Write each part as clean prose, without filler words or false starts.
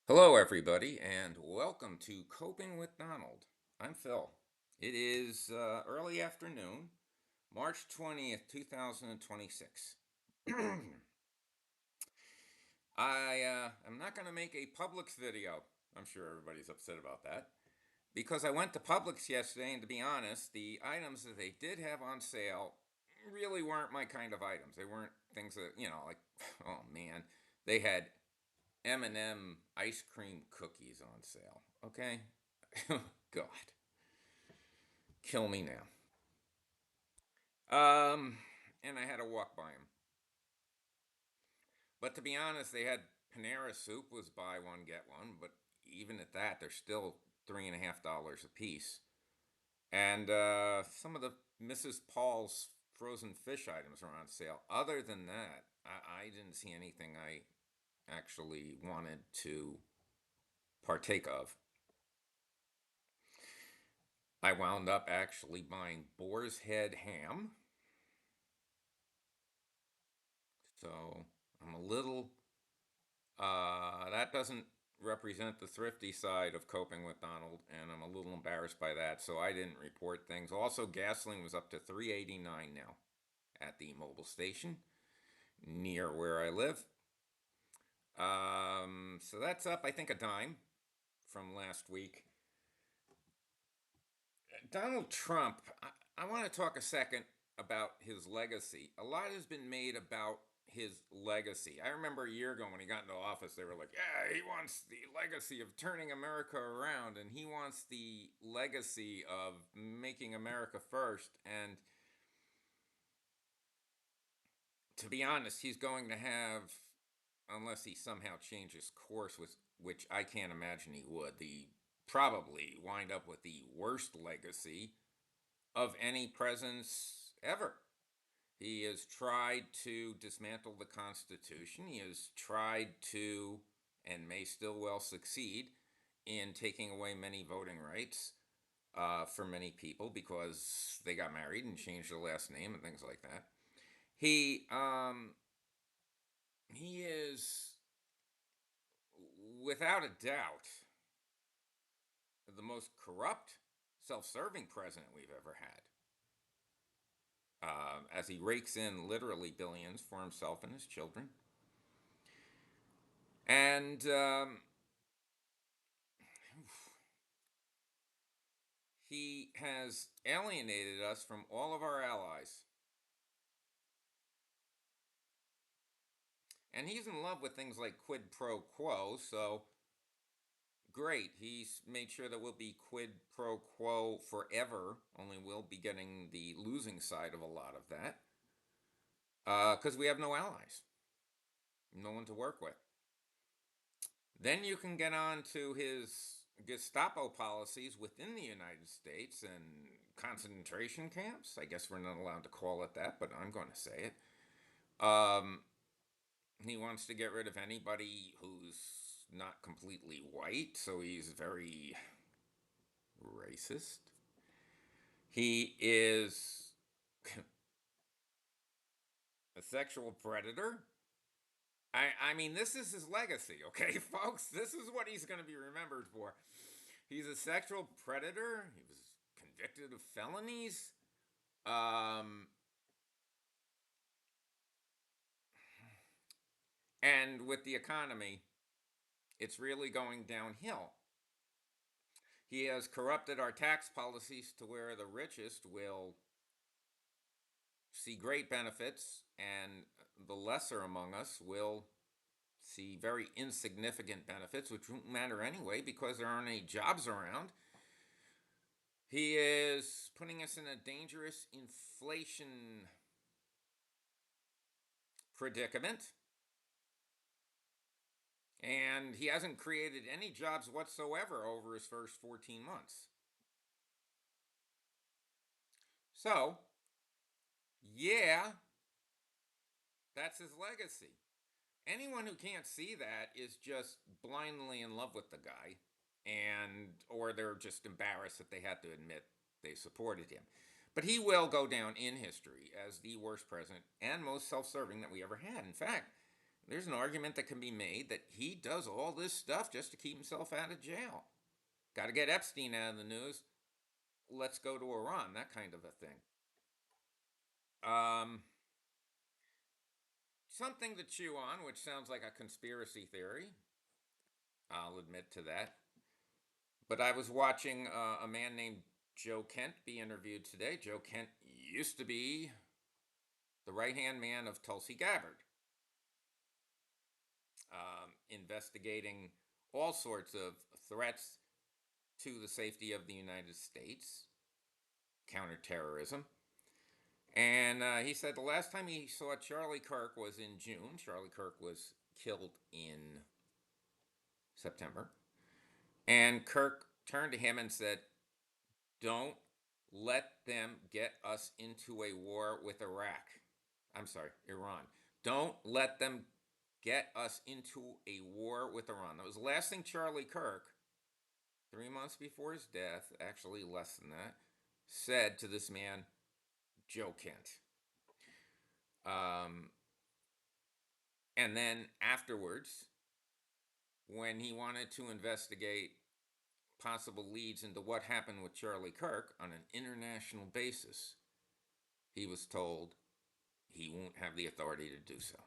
Hello, everybody, and welcome to Coping with Donald. I'm Phil. It is early afternoon, March 20th, 2026. I'm not going to make a Publix video. I'm sure everybody's upset about that. Because I went to Publix yesterday, and to be honest, the items that they did have on sale really weren't my kind of items. They weren't things that, like, oh man, they had M&M ice cream cookies on sale. Okay? God, kill me now. Um, and I had to walk by them. But to be honest, they had Panera soup was buy one get one, but even at that, they're still $3.50 a piece. And some of the Mrs. Paul's frozen fish items are on sale. Other than that, I didn't see anything I actually wanted to partake of. I wound up actually buying boar's head ham. So I'm a little, that doesn't represent the thrifty side of coping with Donald, and I'm a little embarrassed by that. So I didn't report things. Also, gasoline was up to $3.89 now at the mobile station near where I live. So that's up, I think, a dime from last week. Donald Trump, I want to talk a second about his legacy. A lot has been made about his legacy. I remember a year ago when he got into office, they were like, yeah, he wants the legacy of turning America around, and he wants the legacy of making America first. And to be honest, he's going to have, unless he somehow changes course, which I can't imagine he would, the probably wind up with the worst legacy of any presidents ever. He has tried to dismantle the Constitution. He has tried to, and may still well succeed, in taking away many voting rights for many people because they got married and changed their last name and things like that. He he is without a doubt the most corrupt, self-serving president we've ever had. As he rakes in literally billions for himself and his children. And he has alienated us from all of our allies. And he's in love with things like quid pro quo, so great. He's made sure that we'll be quid pro quo forever, only we'll be getting the losing side of a lot of that. Because we have no allies, no one to work with. Then you can get on to his Gestapo policies within the United States and concentration camps. I guess we're not allowed to call it that, but I'm going to say it. He wants to get rid of anybody who's not completely white, so he's very racist. He is a sexual predator. I mean, this is his legacy, okay, folks? This is what he's going to be remembered for. He's a sexual predator. He was convicted of felonies. Um, and with the economy, it's really going downhill. He has corrupted our tax policies to where the richest will see great benefits and the lesser among us will see very insignificant benefits, which won't matter anyway because there aren't any jobs around. He is putting us in a dangerous inflation predicament. And he hasn't created any jobs whatsoever over his first 14 months. So, yeah, that's his legacy. Anyone who can't see that is just blindly in love with the guy, and or they're just embarrassed that they had to admit they supported him. But he will go down in history as the worst president and most self-serving that we ever had. In fact, There's an argument that can be made that he does all this stuff just to keep himself out of jail. Got to get Epstein out of the news. Let's go to Iran, that kind of a thing. Um, Something to chew on, which sounds like a conspiracy theory. I'll admit to that. But I was watching a man named Joe Kent be interviewed today. Joe Kent used to be the right hand man of Tulsi Gabbard, investigating all sorts of threats to the safety of the United States, counterterrorism. And he said the last time he saw Charlie Kirk was in June. Charlie Kirk was killed in September. And Kirk turned to him and said, "Don't let them get us into a war with Iraq. I'm sorry, Iran. Don't let them get us into a war with Iran." That was the last thing Charlie Kirk, 3 months before his death, actually less than that, said to this man, Joe Kent. Um, and then afterwards, when he wanted to investigate possible leads into what happened with Charlie Kirk on an international basis, he was told he won't have the authority to do so.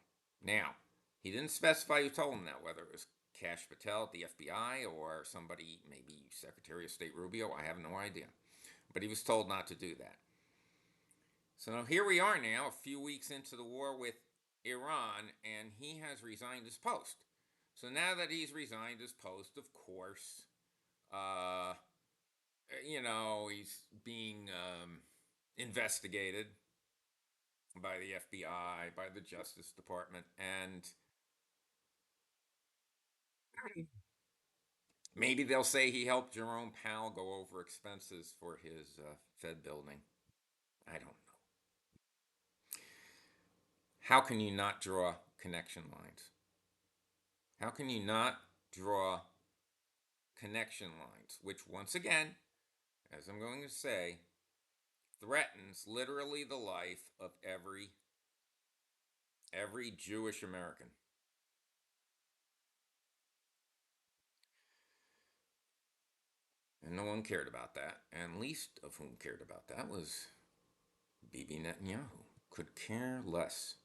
Now, he didn't specify who told him that, whether it was Kash Patel at the FBI or somebody, maybe Secretary of State Rubio, I have no idea. But he was told not to do that. So here we are now, a few weeks into the war with Iran, and he has resigned his post. So now that he's resigned his post, of course, uh, he's being investigated by the FBI, by the Justice Department, and maybe they'll say he helped Jerome Powell go over expenses for his Fed building. I don't know. How can you not draw connection lines? How can you not draw connection lines? Which, once again, as I'm going to say, threatens literally the life of every Jewish American. And no one cared about that. And least of whom cared about that was Bibi Netanyahu. Could care less.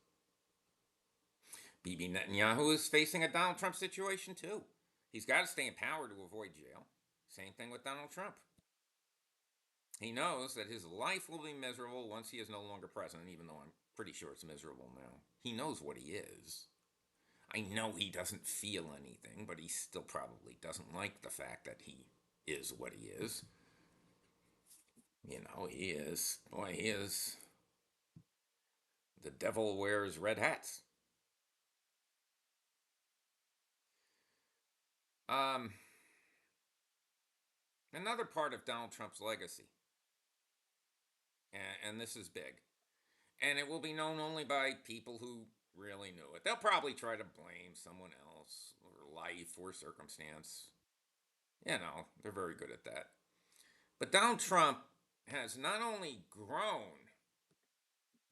Bibi Netanyahu is facing a Donald Trump situation too. He's got to stay in power to avoid jail. Same thing with Donald Trump. He knows that his life will be miserable once he is no longer president, even though I'm pretty sure it's miserable now. He knows what he is. I know he doesn't feel anything, but he still probably doesn't like the fact that he is what he is. He is. Boy, he is. The devil wears red hats. Um, Another part of Donald Trump's legacy, and this is big, and it will be known only by people who really knew it. They'll probably try to blame someone else, or life, or circumstance. They're very good at that. But Donald Trump has not only grown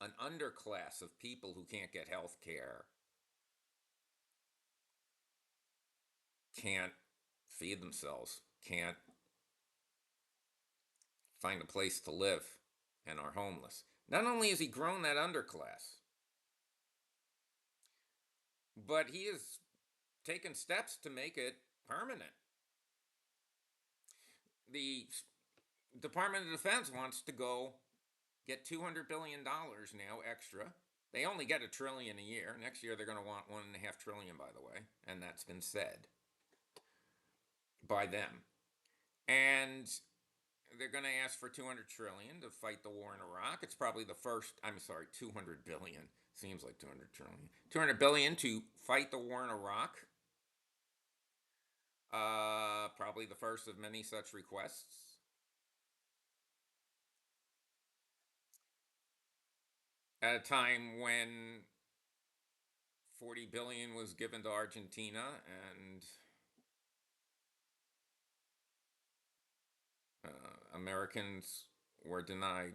an underclass of people who can't get health care, can't feed themselves, can't find a place to live, and are homeless. Not only has he grown that underclass, but he has taken steps to make it permanent. The Department of Defense wants to go get $200 billion now extra. They only get $1 trillion a year. Next year they're going to want $1.5 trillion, by the way, and that's been said by them. And they're going to ask for $200 trillion to fight the war in Iraq. It's probably the first. I'm sorry, $200 billion. Seems like $200 trillion. $200 billion to fight the war in Iraq. Probably the first of many such requests. At a time when $40 billion was given to Argentina, and Americans were denied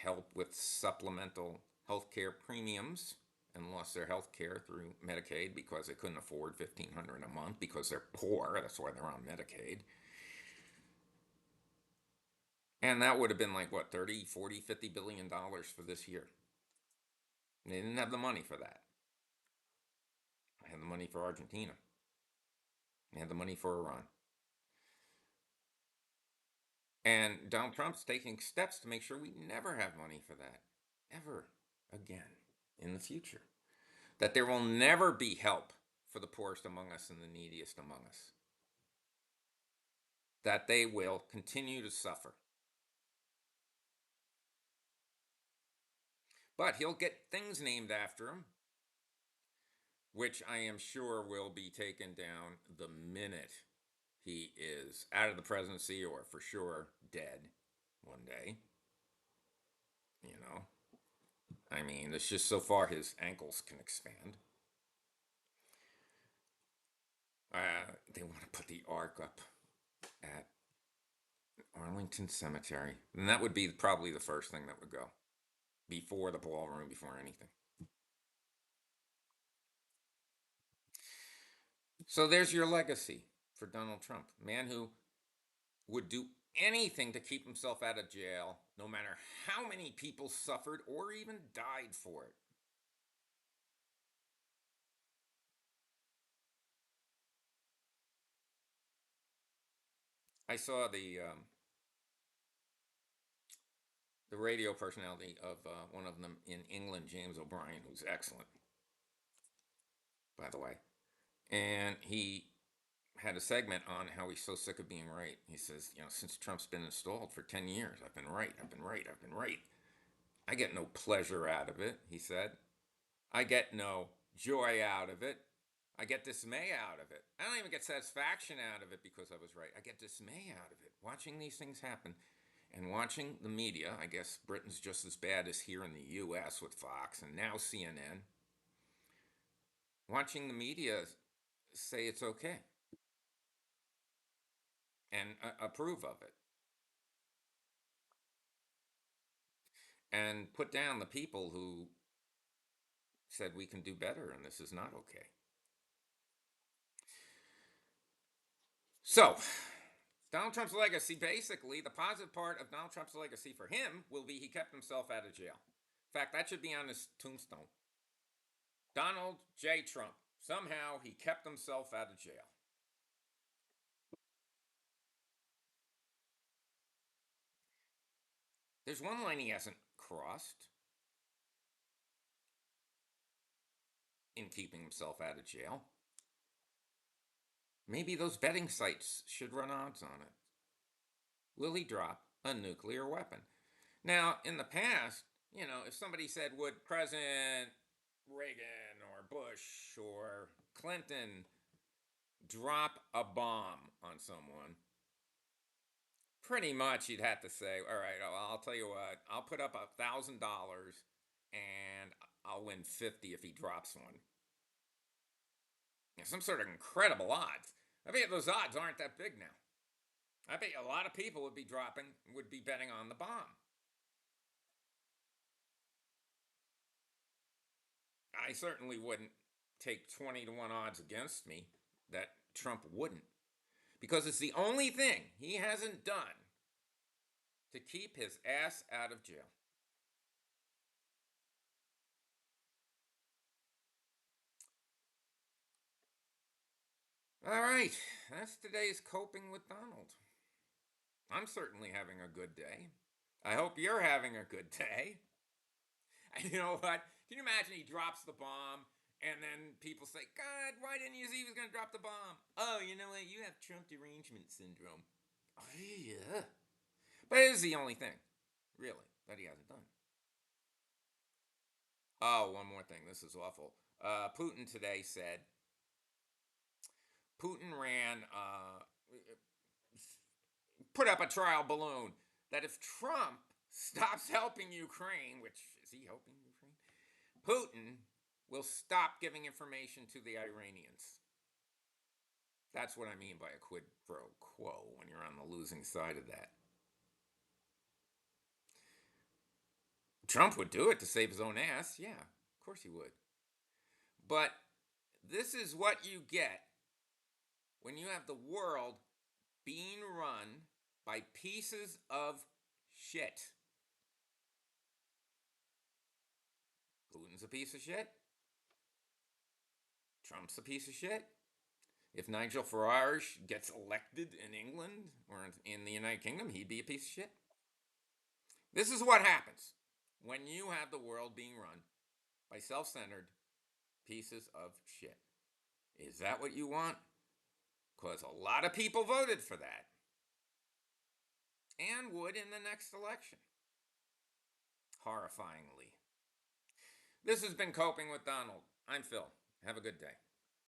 help with supplemental health care premiums and lost their health care through Medicaid because they couldn't afford $1,500 a month because they're poor. That's why they're on Medicaid. And that would have been like what, 30, 40, $50 billion for this year. They didn't have the money for that. They had the money for Argentina. They had the money for Iran. And Donald Trump's taking steps to make sure we never have money for that, ever again in the future. That there will never be help for the poorest among us and the neediest among us. That they will continue to suffer. But he'll get things named after him, which I am sure will be taken down the minute he is out of the presidency or for sure dead one day. You know, I mean, it's just so far his ankles can expand. They want to put the ark up at Arlington Cemetery, and that would be probably the first thing that would go before the ballroom, before anything. So there's your legacy for Donald Trump, man who would do anything to keep himself out of jail, no matter how many people suffered or even died for it. I saw the radio personality of one of them in England, James O'Brien, who's excellent, by the way, and he had a segment on how he's so sick of being right. He says, since Trump's been installed for 10 years, I've been right, I've been right, I've been right. I get no pleasure out of it, he said. I get no joy out of it. I get dismay out of it. I don't even get satisfaction out of it because I was right. I get dismay out of it. Watching these things happen and watching the media, I guess Britain's just as bad as here in the US with Fox and now CNN, watching the media say it's okay and approve of it and put down the people who said we can do better and this is not okay. So, Donald Trump's legacy, basically, the positive part of Donald Trump's legacy for him will be he kept himself out of jail. In fact, that should be on his tombstone. Donald J. Trump. Somehow he kept himself out of jail. There's one line he hasn't crossed in keeping himself out of jail. Maybe those betting sites should run odds on it. Will he drop a nuclear weapon? Now, in the past, if somebody said, would President Reagan or Bush or Clinton drop a bomb on someone, pretty much you'd have to say, all right, I'll tell you what, I'll put up $1,000 and I'll win 50 if he drops one. Some sort of incredible odds. I bet those odds aren't that big now. I bet a lot of people would be betting on the bomb. I certainly wouldn't take 20-1 odds against me that Trump wouldn't. Because it's the only thing he hasn't done to keep his ass out of jail. All right, that's today's Coping with Donald. I'm certainly having a good day. I hope you're having a good day. And you know what? Can you imagine he drops the bomb and then people say, God, why didn't you see he was going to drop the bomb? Oh, you know what? You have Trump derangement syndrome. Oh, yeah. But it is the only thing, really, that he hasn't done. Oh, one more thing. This is awful. Putin today said, Putin put up a trial balloon that if Trump stops helping Ukraine, which is he helping Ukraine? Putin will stop giving information to the Iranians. That's what I mean by a quid pro quo when you're on the losing side of that. Trump would do it to save his own ass. Yeah, of course he would. But this is what you get when you have the world being run by pieces of shit. Putin's a piece of shit. Trump's a piece of shit. If Nigel Farage gets elected in England or in the United Kingdom, he'd be a piece of shit. This is what happens when you have the world being run by self-centered pieces of shit. Is that what you want? Because a lot of people voted for that and would in the next election. Horrifyingly. This has been Coping with Donald. I'm Phil. Have a good day.